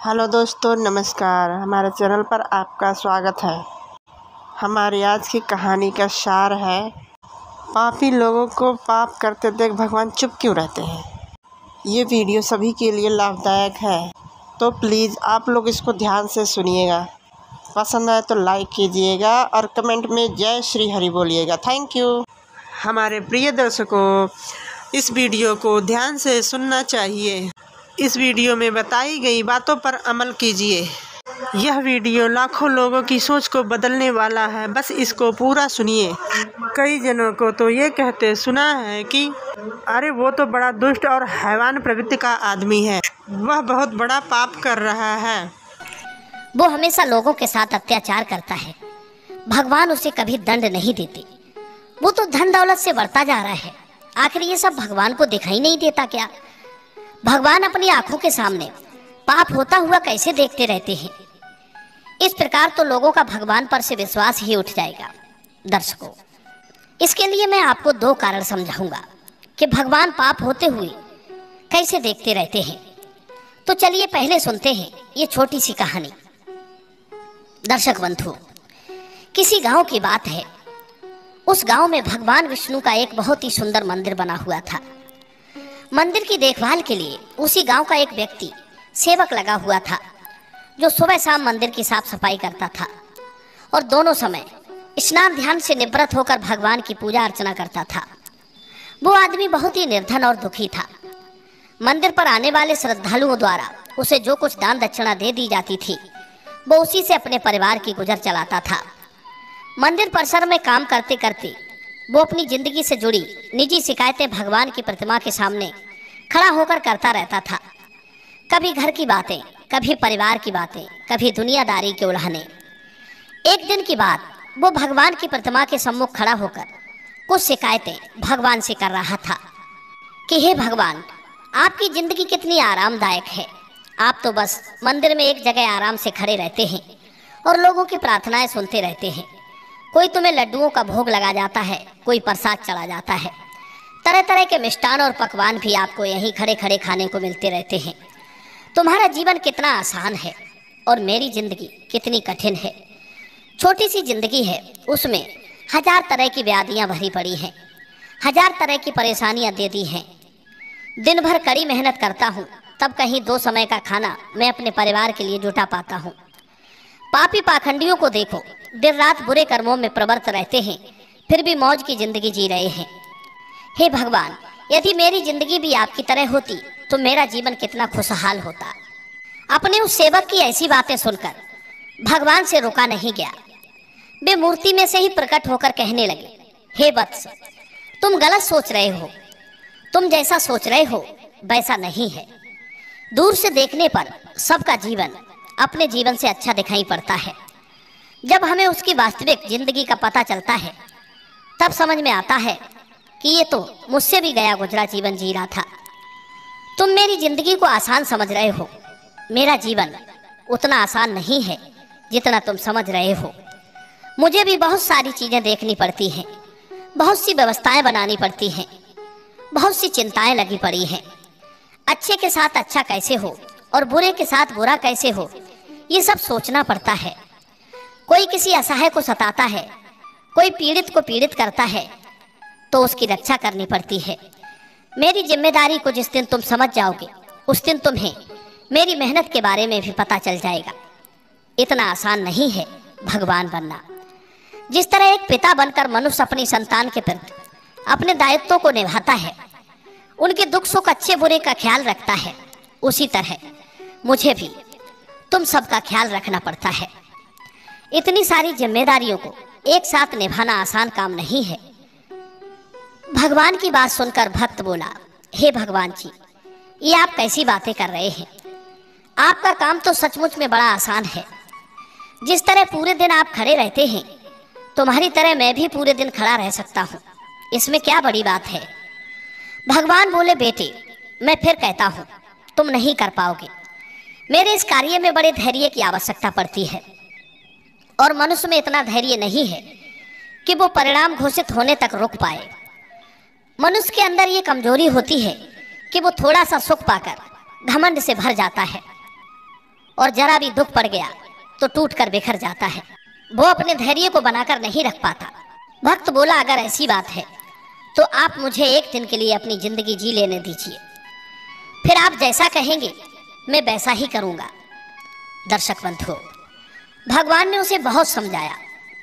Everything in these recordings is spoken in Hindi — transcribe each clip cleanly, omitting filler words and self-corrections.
हेलो दोस्तों, नमस्कार। हमारे चैनल पर आपका स्वागत है। हमारी आज की कहानी का सार है, पापी लोगों को पाप करते देख भगवान चुप क्यों रहते हैं। ये वीडियो सभी के लिए लाभदायक है, तो प्लीज़ आप लोग इसको ध्यान से सुनिएगा। पसंद आए तो लाइक कीजिएगा और कमेंट में जय श्री हरि बोलिएगा। Thank you. हमारे प्रिय दर्शकों, इस वीडियो को ध्यान से सुनना चाहिए। इस वीडियो में बताई गई बातों पर अमल कीजिए। यह वीडियो लाखों लोगों की सोच को बदलने वाला है, बस इसको पूरा सुनिए। कई जनों को तो ये कहते सुना है कि अरे वो तो बड़ा दुष्ट और हैवान प्रवृत्ति का आदमी है, वह बहुत बड़ा पाप कर रहा है। वो हमेशा लोगों के साथ अत्याचार करता है, भगवान उसे कभी दंड नहीं देते। वो तो धन दौलत से बढ़ता जा रहा है। आखिर ये सब भगवान को दिखाई नहीं देता क्या? भगवान अपनी आंखों के सामने पाप होता हुआ कैसे देखते रहते हैं? इस प्रकार तो लोगों का भगवान पर से विश्वास ही उठ जाएगा। दर्शकों, इसके लिए मैं आपको दो कारण समझाऊंगा कि भगवान पाप होते हुए कैसे देखते रहते हैं। तो चलिए पहले सुनते हैं ये छोटी सी कहानी। दर्शक बंधु, किसी गांव की बात है। उस गांव में भगवान विष्णु का एक बहुत ही सुंदर मंदिर बना हुआ था। मंदिर की देखभाल के लिए उसी गांव का एक व्यक्ति सेवक लगा हुआ था, जो सुबह शाम मंदिर की साफ सफाई करता था और दोनों समय स्नान ध्यान से निवृत्त होकर भगवान की पूजा अर्चना करता था। वो आदमी बहुत ही निर्धन और दुखी था। मंदिर पर आने वाले श्रद्धालुओं द्वारा उसे जो कुछ दान दक्षिणा दे दी जाती थी, वो उसी से अपने परिवार की गुजर चलाता था। मंदिर परिसर में काम करते करते वो अपनी जिंदगी से जुड़ी निजी शिकायतें भगवान की प्रतिमा के सामने खड़ा होकर करता रहता था। कभी घर की बातें, कभी परिवार की बातें, कभी दुनियादारी के उल्हाने। एक दिन की बात, वो भगवान की प्रतिमा के सम्मुख खड़ा होकर कुछ शिकायतें भगवान से कर रहा था कि हे भगवान, आपकी जिंदगी कितनी आरामदायक है। आप तो बस मंदिर में एक जगह आराम से खड़े रहते हैं और लोगों की प्रार्थनाएं सुनते रहते हैं। कोई तुम्हें लड्डुओं का भोग लगा जाता है, कोई प्रसाद चला जाता है। तरह तरह के मिष्ठान और पकवान भी आपको यहीं खड़े खड़े खाने को मिलते रहते हैं। तुम्हारा जीवन कितना आसान है और मेरी जिंदगी कितनी कठिन है। छोटी सी जिंदगी है, उसमें हजार तरह की व्याधियां भरी पड़ी हैं, हजार तरह की परेशानियां दे दी हैं। दिन भर कड़ी मेहनत करता हूँ, तब कहीं 2 समय का खाना मैं अपने परिवार के लिए जुटा पाता हूँ। पापी पाखंडियों को देखो, दिन रात बुरे कर्मों में प्रवृत्त रहते हैं, फिर भी मौज की जिंदगी जी रहे हैं। हे भगवान, यदि मेरी जिंदगी भी आपकी तरह होती तो मेरा जीवन कितना खुशहाल होता। अपने उस सेवक की ऐसी बातें सुनकर भगवान से रुका नहीं गया। वे मूर्ति में से ही प्रकट होकर कहने लगे, हे वत्स, तुम गलत सोच रहे हो। तुम जैसा सोच रहे हो वैसा नहीं है। दूर से देखने पर सबका जीवन अपने जीवन से अच्छा दिखाई पड़ता है। जब हमें उसकी वास्तविक जिंदगी का पता चलता है, तब समझ में आता है कि ये तो मुझसे भी गया गुजरा जीवन जी रहा था। तुम मेरी जिंदगी को आसान समझ रहे हो, मेरा जीवन उतना आसान नहीं है जितना तुम समझ रहे हो। मुझे भी बहुत सारी चीजें देखनी पड़ती हैं, बहुत सी व्यवस्थाएं बनानी पड़ती हैं, बहुत सी चिंताएं लगी पड़ी हैं। अच्छे के साथ अच्छा कैसे हो और बुरे के साथ बुरा कैसे हो, ये सब सोचना पड़ता है। कोई किसी असहाय को सताता है, कोई पीड़ित को पीड़ित करता है, तो उसकी रक्षा करनी पड़ती है। मेरी जिम्मेदारी को जिस दिन तुम समझ जाओगे, उस दिन तुम्हें मेरी मेहनत के बारे में भी पता चल जाएगा। इतना आसान नहीं है भगवान बनना। जिस तरह एक पिता बनकर मनुष्य अपनी संतान के प्रति अपने दायित्वों को निभाता है, उनके दुख सुख अच्छे बुरे का ख्याल रखता है, उसी तरह मुझे भी तुम सबका ख्याल रखना पड़ता है। इतनी सारी जिम्मेदारियों को एक साथ निभाना आसान काम नहीं है। भगवान की बात सुनकर भक्त बोला, हे भगवान जी, ये आप कैसी बातें कर रहे हैं? आपका काम तो सचमुच में बड़ा आसान है। जिस तरह पूरे दिन आप खड़े रहते हैं, तुम्हारी तरह मैं भी पूरे दिन खड़ा रह सकता हूँ। इसमें क्या बड़ी बात है? भगवान बोले, बेटे, मैं फिर कहता हूँ, तुम नहीं कर पाओगे। मेरे इस कार्य में बड़े धैर्य की आवश्यकता पड़ती है और मनुष्य में इतना धैर्य नहीं है कि वो परिणाम घोषित होने तक रुक पाए। मनुष्य के अंदर ये कमजोरी होती है कि वो थोड़ा सा सुख पाकर घमंड से भर जाता है। और जरा भी दुख पड़ गया तो टूट कर बिखर जाता है। वो अपने धैर्य को बनाकर नहीं रख पाता। भक्त बोला, अगर ऐसी बात है तो आप मुझे एक दिन के लिए अपनी जिंदगी जी लेने दीजिए, फिर आप जैसा कहेंगे मैं वैसा ही करूंगा। दर्शक बंधु, भगवान ने उसे बहुत समझाया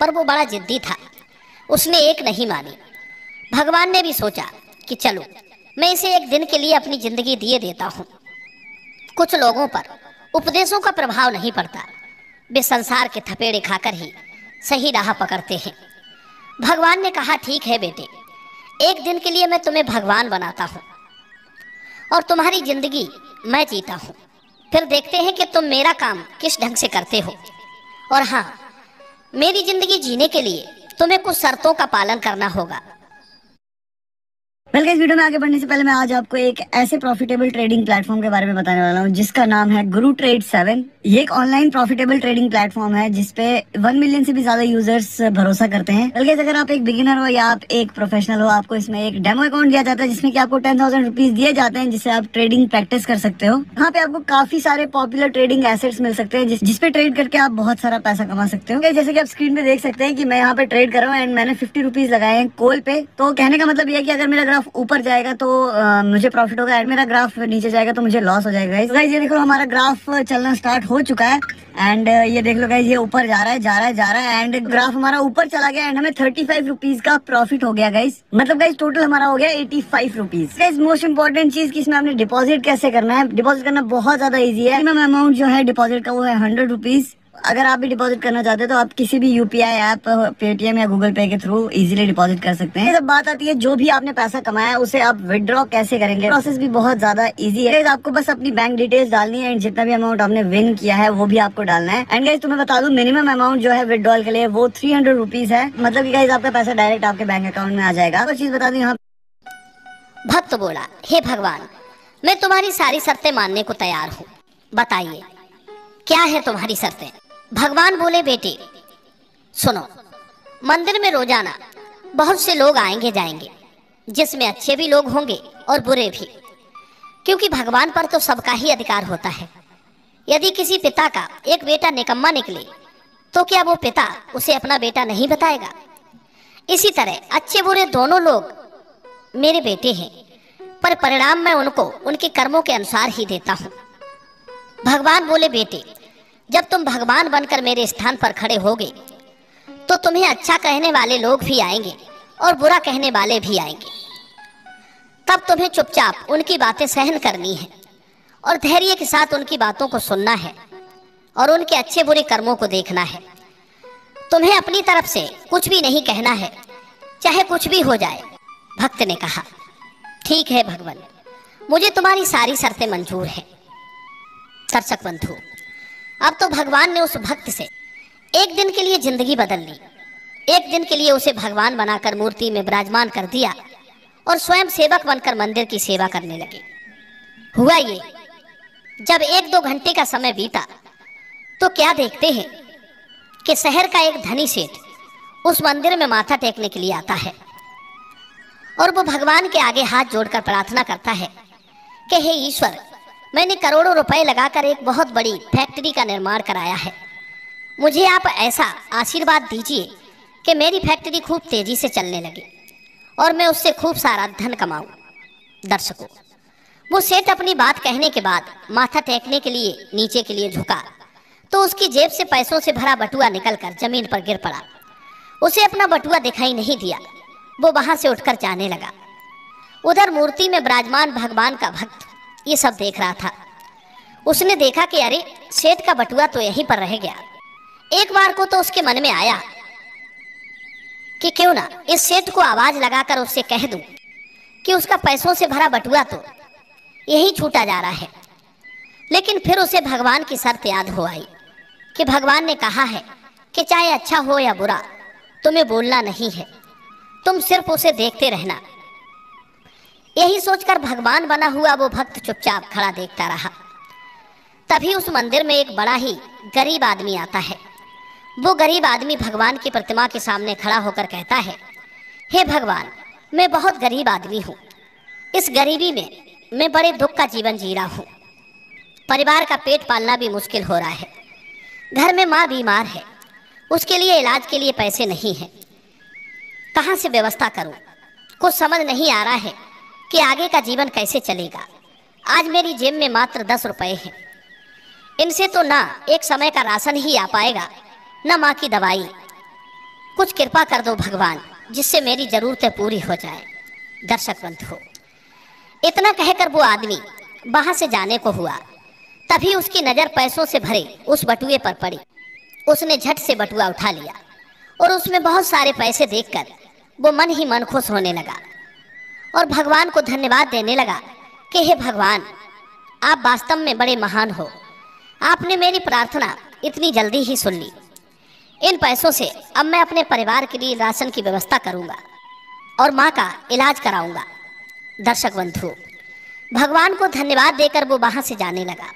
पर वो बड़ा जिद्दी था, उसने एक नहीं मानी। भगवान ने भी सोचा कि चलो मैं इसे एक दिन के लिए अपनी जिंदगी दिए देता हूँ। कुछ लोगों पर उपदेशों का प्रभाव नहीं पड़ता, वे संसार के थपेड़े खाकर ही सही राह पकड़ते हैं। भगवान ने कहा, ठीक है बेटे, एक दिन के लिए मैं तुम्हें भगवान बनाता हूँ और तुम्हारी जिंदगी मैं जीता हूँ, फिर देखते हैं कि तुम मेरा काम किस ढंग से करते हो। और हाँ, मेरी जिंदगी जीने के लिए तुम्हें कुछ शर्तों का पालन करना होगा। इस वीडियो में आगे बढ़ने से पहले मैं आज आपको एक ऐसे प्रॉफिटेबल ट्रेडिंग प्लेटफॉर्म के बारे में बताने वाला हूँ जिसका नाम है गुरु ट्रेड 7। ये एक ऑनलाइन प्रॉफिटेबल ट्रेडिंग प्लेटफॉर्म है जिसपे 1 मिलियन से भी ज्यादा यूजर्स भरोसा करते हैं। बल्कि अगर आप एक बिगिनर हो या आप एक प्रोफेशनल हो, आपको इसमें एक डेमो अकाउंट दिया जाता है जिसमें कि आपको 10,000 रुपीज दिए जाते हैं, जिससे आप ट्रेडिंग प्रैक्टिस कर सकते हो। यहाँ पे आपको काफी सारे पॉपुलर ट्रेडिंग एसेट्स मिल सकते हैं जिसपे ट्रेड करके आप बहुत सारा पैसा कमा सकते हो। जैसे कि आप स्क्रीन पे देख सकते हैं कि मैं यहाँ पे ट्रेड कर रहा हूँ एंड मैंने 50 रुपीज लगाए हैं कॉल पे। तो कहने का मतलब ये है कि अगर मेरा ग्राफ ऊपर जाएगा तो मुझे प्रॉफिट होगा एंड मेरा ग्राफ नीचे जाएगा तो मुझे लॉस हो जाएगा। गाइस ये देखो, हमारा ग्राफ चलना स्टार्ट हो चुका है एंड ये देख लो गाइस, ये ऊपर जा रहा है एंड ग्राफ हमारा ऊपर चला गया एंड हमें 35 रुपीज का प्रॉफिट हो गया गाइस। मतलब गाइस टोटल हमारा हो गया 85 रुपीज। गाइस मोस्ट इंपॉर्टेंट चीज कि इसमें आपने डिपॉजिट कैसे करना है। डिपॉजिट करना बहुत ज्यादा इजी है। मिनिमम अमाउंट जो है डिपॉजिट का वो है 100 रुपीज। अगर आप भी डिपॉजिट करना चाहते हैं तो आप किसी भी यूपीआई ऐप, पेटीएम या गूगल पे के थ्रू इजीली डिपॉजिट कर सकते हैं। जब बात आती है जो भी आपने पैसा कमाया है उसे आप विड्रॉ कैसे करेंगे, प्रोसेस भी बहुत ज्यादा इजी है। आपको बस अपनी बैंक डिटेल्स डालनी है एंड जितना भी अमाउंट आपने विन किया है वो भी आपको डालना है। एंड गाइस तुम्हें बता दूं, मिनिमम अमाउंट जो है विड्रॉल के लिए वो 300 रुपीज है। मतलब कि गाइस आपका पैसा डायरेक्ट आपके बैंक अकाउंट में आ जाएगा। एक चीज बता दूं, यहाँ भक्त बोला, हे भगवान, मैं तुम्हारी सारी शर्तें मानने को तैयार हूँ, बताइए क्या है तुम्हारी शर्तें। भगवान बोले, बेटे सुनो, मंदिर में रोजाना बहुत से लोग आएंगे जाएंगे, जिसमें अच्छे भी लोग होंगे और बुरे भी, क्योंकि भगवान पर तो सबका ही अधिकार होता है। यदि किसी पिता का एक बेटा निकम्मा निकले तो क्या वो पिता उसे अपना बेटा नहीं बताएगा। इसी तरह अच्छे बुरे दोनों लोग मेरे बेटे हैं, पर परिणाम मैं उनको उनके कर्मों के अनुसार ही देता हूँ। भगवान बोले, बेटे जब तुम भगवान बनकर मेरे स्थान पर खड़े होगे तो तुम्हें अच्छा कहने वाले लोग भी आएंगे और बुरा कहने वाले भी आएंगे। तब तुम्हें चुपचाप उनकी बातें सहन करनी है और धैर्य के साथ उनकी बातों को सुनना है और उनके अच्छे बुरे कर्मों को देखना है। तुम्हें अपनी तरफ से कुछ भी नहीं कहना है, चाहे कुछ भी हो जाए। भक्त ने कहा, ठीक है भगवान, मुझे तुम्हारी सारी शर्तें मंजूर हैं। दर्शक बंधु, अब तो भगवान ने उस भक्त से एक दिन के लिए जिंदगी बदल ली। एक दिन के लिए उसे भगवान बनाकर मूर्ति में विराजमान कर दिया और स्वयं सेवक बनकर मंदिर की सेवा करने लगे। हुआ ये, जब 1-2 घंटे का समय बीता तो क्या देखते हैं कि शहर का एक धनी सेठ उस मंदिर में माथा टेकने के लिए आता है और वो भगवान के आगे हाथ जोड़कर प्रार्थना करता है कि हे ईश्वर, मैंने करोड़ों रुपए लगाकर एक बहुत बड़ी फैक्ट्री का निर्माण कराया है। मुझे आप ऐसा आशीर्वाद दीजिए कि मेरी फैक्ट्री खूब तेजी से चलने लगे और मैं उससे खूब सारा धन कमाऊं। दर्शकों, वो सेठ अपनी बात कहने के बाद माथा टेकने के लिए नीचे के लिए झुका तो उसकी जेब से पैसों से भरा बटुआ निकलकर जमीन पर गिर पड़ा। उसे अपना बटुआ दिखाई नहीं दिया। वो वहां से उठकर जाने लगा। उधर मूर्ति में विराजमान भगवान का भक्त ये सब देख रहा था। उसने देखा कि अरे, सेठ का बटुआ तो यहीं पर रह गया। एक बार को तो उसके मन में आया कि क्यों ना इस सेठ को आवाज लगाकर उससे कह दूं कि उसका पैसों से भरा बटुआ तो यही छूटा जा रहा है। लेकिन फिर उसे भगवान की शर्त याद हो आई कि भगवान ने कहा है कि चाहे अच्छा हो या बुरा तुम्हें बोलना नहीं है, तुम सिर्फ उसे देखते रहना। यही सोचकर भगवान बना हुआ वो भक्त चुपचाप खड़ा देखता रहा। तभी उस मंदिर में एक बड़ा ही गरीब आदमी आता है। वो गरीब आदमी भगवान की प्रतिमा के सामने खड़ा होकर कहता है, हे भगवान, मैं बहुत गरीब आदमी हूँ। इस गरीबी में मैं बड़े दुख का जीवन जी रहा हूँ। परिवार का पेट पालना भी मुश्किल हो रहा है। घर में माँ बीमार है, उसके लिए इलाज के लिए पैसे नहीं हैं। कहाँ से व्यवस्था करूं? कुछ समझ नहीं आ रहा है कि आगे का जीवन कैसे चलेगा। आज मेरी जेब में मात्र 10 रुपए हैं। इनसे तो ना एक समय का राशन ही आ पाएगा, ना माँ की दवाई। कुछ कृपा कर दो भगवान, जिससे मेरी जरूरतें पूरी हो जाए। दर्शक बंधु, इतना कहकर वो आदमी वहां से जाने को हुआ। तभी उसकी नजर पैसों से भरे उस बटुए पर पड़ी। उसने झट से बटुआ उठा लिया और उसमें बहुत सारे पैसे देखकर वो मन ही मन खुश होने लगा और भगवान को धन्यवाद देने लगा कि हे भगवान, आप वास्तव में बड़े महान हो। आपने मेरी प्रार्थना इतनी जल्दी ही सुन ली। इन पैसों से अब मैं अपने परिवार के लिए राशन की व्यवस्था करूंगा और माँ का इलाज कराऊंगा। दर्शक बंधु, भगवान को धन्यवाद देकर वो वहां से जाने लगा।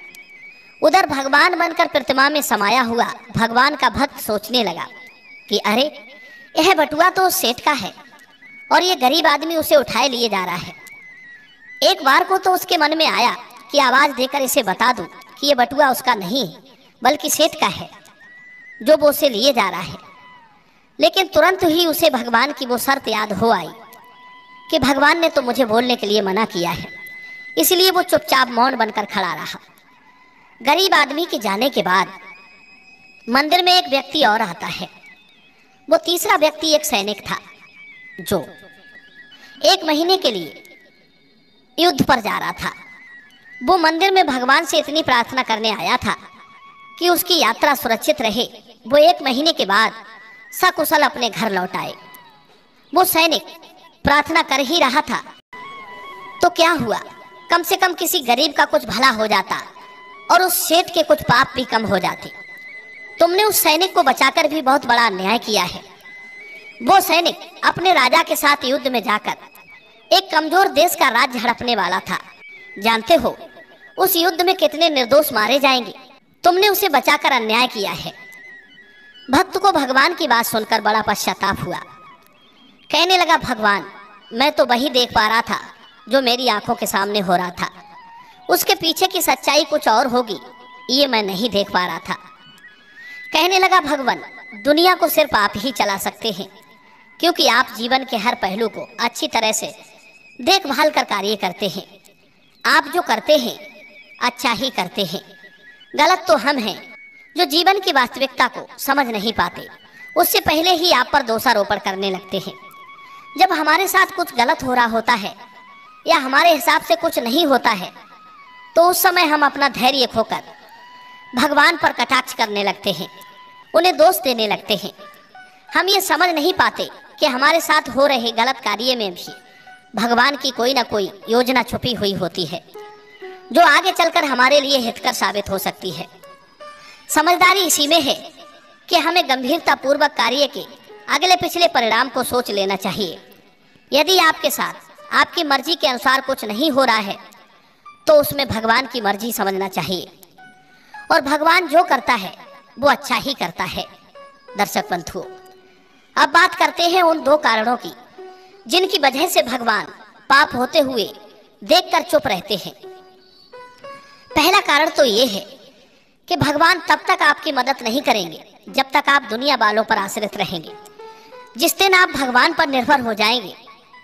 उधर भगवान बनकर प्रतिमा में समाया हुआ भगवान का भक्त सोचने लगा कि अरे, यह बटुआ तो सेठ का है और ये गरीब आदमी उसे उठाए लिए जा रहा है। एक बार को तो उसके मन में आया कि आवाज देकर इसे बता दूं कि ये बटुआ उसका नहीं बल्कि सेठ का है, जो वो उसे लिए जा रहा है। लेकिन तुरंत ही उसे भगवान की वो शर्त याद हो आई कि भगवान ने तो मुझे बोलने के लिए मना किया है। इसलिए वो चुपचाप मौन बनकर खड़ा रहा। गरीब आदमी के जाने के बाद मंदिर में एक व्यक्ति और आता है। वो तीसरा व्यक्ति एक सैनिक था जो 1 महीने के लिए युद्ध पर जा रहा था। वो मंदिर में भगवान से इतनी प्रार्थना करने आया था कि उसकी यात्रा सुरक्षित रहे, वो 1 महीने के बाद सकुशल अपने घर लौट आए। वो सैनिक प्रार्थना कर ही रहा था तो क्या हुआ, कम से कम किसी गरीब का कुछ भला हो जाता और उस सेठ के कुछ पाप भी कम हो जाते। तुमने उस सैनिक को बचाकर भी बहुत बड़ा अन्याय किया है। वो सैनिक अपने राजा के साथ युद्ध में जाकर एक कमजोर देश का राज्य हड़पने वाला था। जानते हो उस युद्ध में कितने निर्दोष मारे जाएंगे। तुमने उसे बचाकर अन्याय किया है। भक्त को भगवान की बात सुनकर बड़ा पश्चाताप हुआ। कहने लगा, भगवान, मैं तो वही देख पा रहा था जो मेरी आंखों के सामने हो रहा था। उसके पीछे की सच्चाई कुछ और होगी, ये मैं नहीं देख पा रहा था। कहने लगा, भगवान, दुनिया को सिर्फ आप ही चला सकते हैं, क्योंकि आप जीवन के हर पहलू को अच्छी तरह से देखभाल कर कार्य करते हैं। आप जो करते हैं अच्छा ही करते हैं। गलत तो हम हैं जो जीवन की वास्तविकता को समझ नहीं पाते, उससे पहले ही आप पर दोषारोपण करने लगते हैं। जब हमारे साथ कुछ गलत हो रहा होता है या हमारे हिसाब से कुछ नहीं होता है तो उस समय हम अपना धैर्य खोकर भगवान पर कटाक्ष करने लगते हैं, उन्हें दोष देने लगते हैं। हम ये समझ नहीं पाते कि हमारे साथ हो रहे गलत कार्य में भी भगवान की कोई ना कोई योजना छुपी हुई होती है, जो आगे चलकर हमारे लिए हितकर साबित हो सकती है। समझदारी इसी में है कि हमें गंभीरता पूर्वक कार्य के अगले पिछले परिणाम को सोच लेना चाहिए। यदि आपके साथ आपकी मर्जी के अनुसार कुछ नहीं हो रहा है तो उसमें भगवान की मर्जी समझना चाहिए, और भगवान जो करता है वो अच्छा ही करता है। दर्शक बंधुओं, अब बात करते हैं उन 2 कारणों की जिनकी वजह से भगवान पाप होते हुए देखकर चुप रहते हैं। पहला कारण तो ये है कि भगवान तब तक आपकी मदद नहीं करेंगे जब तक आप दुनिया वालों पर आश्रित रहेंगे। जिस दिन आप भगवान पर निर्भर हो जाएंगे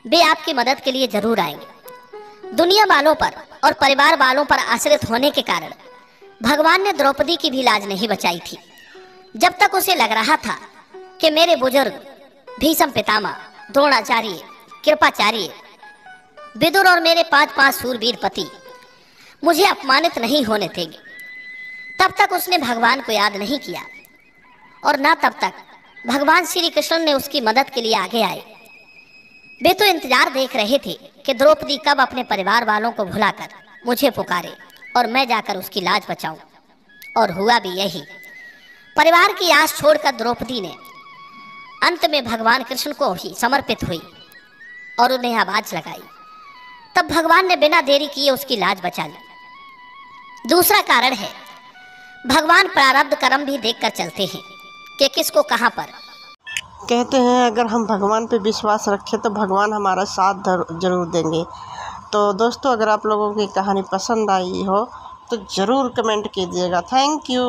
वे आपकी मदद के लिए जरूर आएंगे। दुनिया वालों पर और परिवार वालों पर आश्रित होने के कारण भगवान ने द्रौपदी की भी लाज नहीं बचाई थी। जब तक उसे लग रहा था कि मेरे बुजुर्ग भीष्म पितामह, द्रोणाचार्य, कृपाचार्य, विदुर और मेरे 5 शूरवीर पति मुझे अपमानित नहीं होने देंगे, तब तक उसने भगवान को याद नहीं किया, और ना तब तक भगवान श्री कृष्ण ने उसकी मदद के लिए आगे आए। वे तो इंतजार देख रहे थे कि द्रौपदी कब अपने परिवार वालों को भुलाकर मुझे पुकारे और मैं जाकर उसकी लाज बचाऊं, और हुआ भी यही। परिवार की आस छोड़कर द्रौपदी ने अंत में भगवान कृष्ण को ही समर्पित हुई और उन्हें आवाज लगाई। तब भगवान ने बिना देरी किए उसकी लाज बचा ली। दूसरा कारण है, भगवान प्रारब्ध कर्म भी देखकर चलते हैं कि किसको कहां पर। कहते हैं अगर हम भगवान पे विश्वास रखें तो भगवान हमारा साथ जरूर देंगे। तो दोस्तों, अगर आप लोगों की कहानी पसंद आई हो तो ज़रूर कमेंट कीजिएगा। Thank you.